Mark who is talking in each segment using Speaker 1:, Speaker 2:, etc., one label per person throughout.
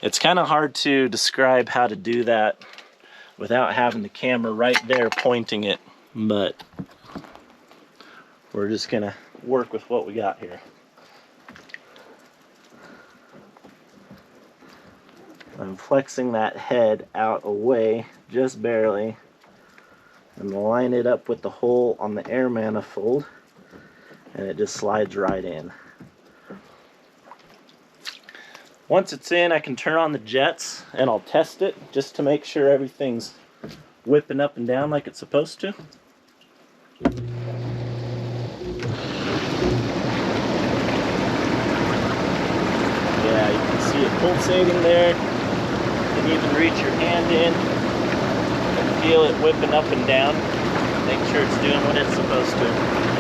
Speaker 1: It's kind of hard to describe how to do that without having the camera right there pointing it, but we're just gonna work with what we got here. I'm flexing that head out away just barely and line it up with the hole on the air manifold, and it just slides right in. Once it's in, I can turn on the jets and I'll test it just to make sure everything's whipping up and down like it's supposed to. Yeah, you can see it pulsating there. You can even reach your hand in and feel it whipping up and down. Make sure it's doing what it's supposed to.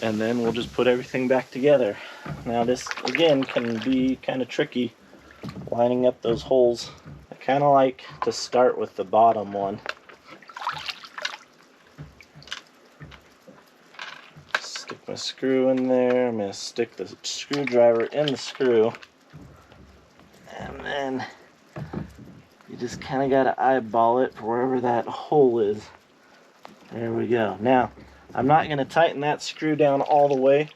Speaker 1: And then we'll just put everything back together. Now this, again, can be kind of tricky, lining up those holes. I kind of like to start with the bottom one. Stick my screw in there. I'm going to stick the screwdriver in the screw. And then you just kind of got to eyeball it for wherever that hole is. There we go. Now, I'm not going to tighten that screw down all the way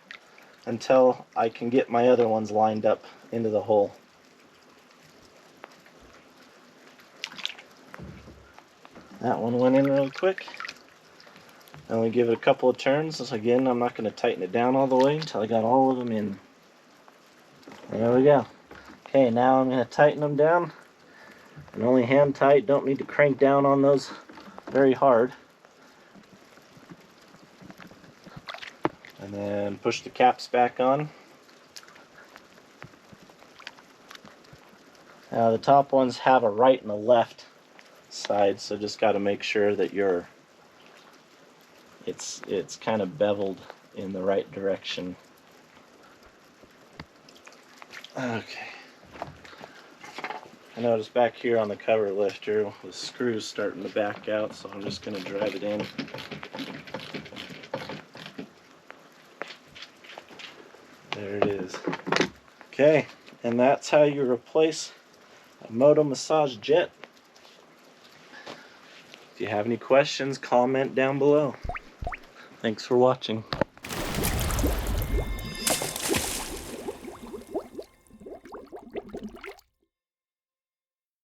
Speaker 1: until I can get my other ones lined up into the hole. That one went in real quick. Only give it a couple of turns. So again, I'm not going to tighten it down all the way until I got all of them in. There we go. Okay, now I'm going to tighten them down. And only hand tight, don't need to crank down on those very hard. And then push the caps back on. Now the top ones have a right and a left side, so just got to make sure that it's kind of beveled in the right direction. Okay. I noticed back here on the cover lifter the screw's starting to back out, so I'm just going to drive it in. There it is. Okay, and that's how you replace a Moto Massage Jet. If you have any questions, comment down below. Thanks for watching.